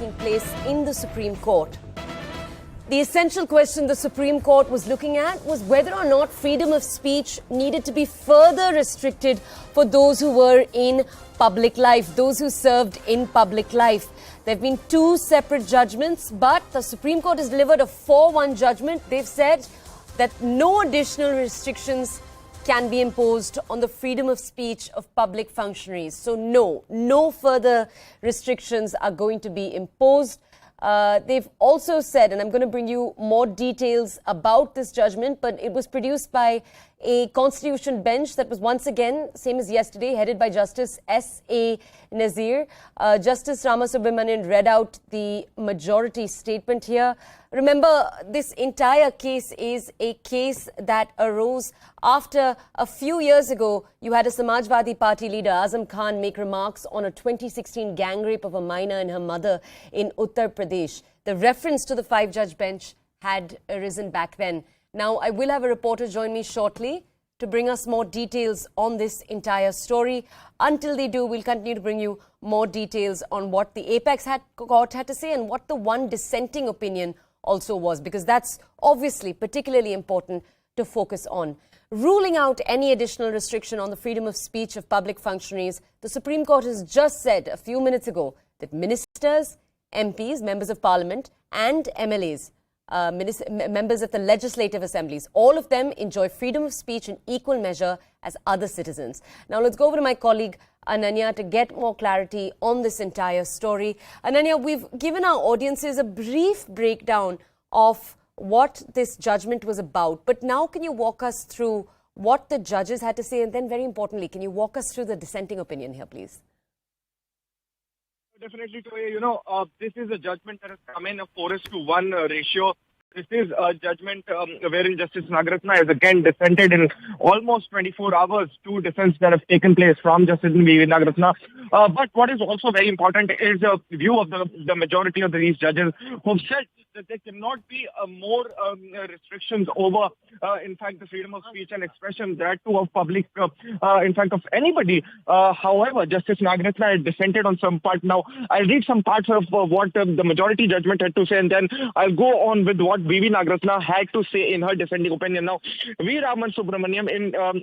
taking place in the Supreme Court. The essential question the Supreme Court was looking at was whether or not freedom of speech needed to be further restricted for those who were in public life, those who served in public life. There have been two separate judgments, but the Supreme Court has delivered a 4-1 judgment. They've said that no additional restrictions can be imposed on the freedom of speech of public functionaries. So no further restrictions are going to be imposed. They've also said, and I'm going to bring you more details about this judgment, but it was produced by a constitution bench that was once again, same as yesterday, headed by Justice S.A. Nazir. Justice Ramasubramanian read out the majority statement here. Remember, this entire case is a case that arose after a few years ago, you had a Samajwadi Party leader, Azam Khan, make remarks on a 2016 gang rape of a minor and her mother in Uttar Pradesh. The reference to the 5-judge bench had arisen back then. Now, I will have a reporter join me shortly to bring us more details on this entire story. Until they do, we'll continue to bring you more details on what the Apex Court had to say and what the one dissenting opinion also was, because that's obviously particularly important to focus on. Ruling out any additional restriction on the freedom of speech of public functionaries, the Supreme Court has just said a few minutes ago that ministers, MPs, members of parliament, and MLAs, members of the legislative assemblies, all of them enjoy freedom of speech in equal measure as other citizens. Now let's go over to my colleague Ananya to get more clarity on this entire story. Ananya, we've given our audiences a brief breakdown of what this judgment was about, but now can you walk us through what the judges had to say, and then very importantly, can you walk us through the dissenting opinion here, please? Definitely, Toya. This is a judgment that has come in a 4:1 ratio. This is a judgment wherein Justice Nagaratna has again dissented in almost 24 hours. Two dissents that have taken place from Justice V.V. Nagaratna. But what is also very important is the view of the majority of these judges who said that there cannot be more restrictions over, in fact, the freedom of speech and expression, that too of public, in fact, of anybody. However, Justice Nagaratna had dissented on some part. Now, I'll read some parts of what the majority judgment had to say, and then I'll go on with what V.V. Nagaratna had to say in her dissenting opinion. Now, V. Ramasubramanian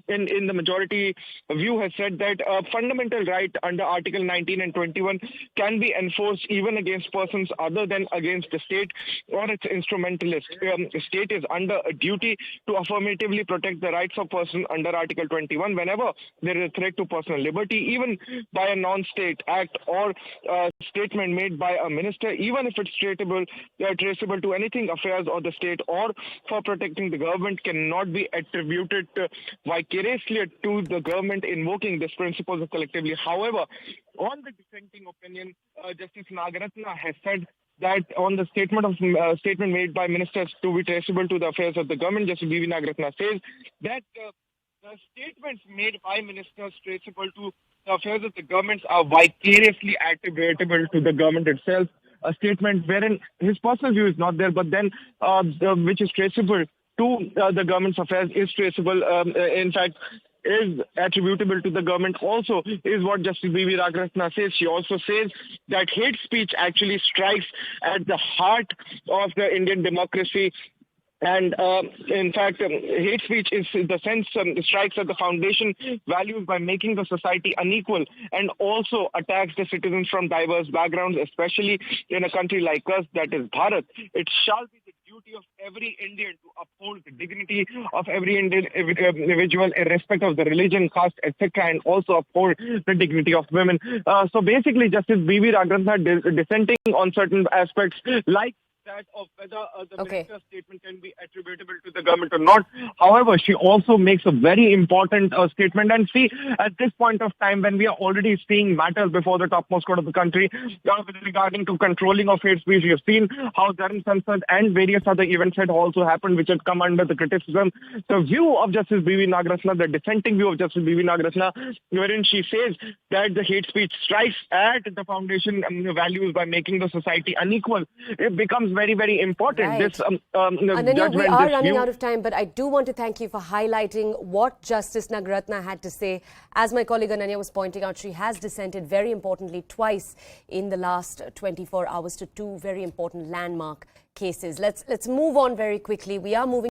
in the majority view has said that a fundamental right under Article 19 and 21 can be enforced even against persons other than against the state or its instrumentalist. The state is under a duty to affirmatively protect the rights of persons under Article 21 whenever there is a threat to personal liberty, even by a non-state act or statement made by a minister, even if it's traceable to anything affairs of the state or for protecting the government, cannot be attributed vicariously to the government, invoking these principles collectively. However, on the dissenting opinion, Justice Nagaratna has said that on the statement made by ministers to be traceable to the affairs of the government, Justice V.V. Nagaratna says that the statements made by ministers traceable to the affairs of the government are vicariously attributable to the government itself. A statement wherein his personal view is not there, but then which is traceable to the government's affairs is traceable, in fact, is attributable to the government also, is what Justice V.V. Nagaratna says. She also says that hate speech actually strikes at the heart of the Indian democracy. And in fact, hate speech is in the sense strikes at the foundation values by making the society unequal and also attacks the citizens from diverse backgrounds, especially in a country like us, that is Bharat. It shall be the duty of every Indian to uphold the dignity of every individual, irrespective of the religion, caste, etc., and also uphold the dignity of women. So basically, Justice V.V. Nagaratna dissenting on certain aspects like that of whether the minister's statement can be attributable to the government or not. However, she also makes a very important statement. And see, at this point of time, when we are already seeing matters before the topmost court of the country regarding to controlling of hate speech, we have seen how Dharam Sansad and various other events had also happened, which had come under the criticism. The view of Justice V.V. Nagaratna, the dissenting view of Justice V.V. Nagaratna, wherein she says that the hate speech strikes at the foundation values by making the society unequal, it becomes very, very important. Right. This Ananya, judgment, we are this running view, out of time, but I do want to thank you for highlighting what Justice Nagaratna had to say. As my colleague Ananya was pointing out, she has dissented very importantly twice in the last 24 hours to two very important landmark cases. Let's move on very quickly. We are moving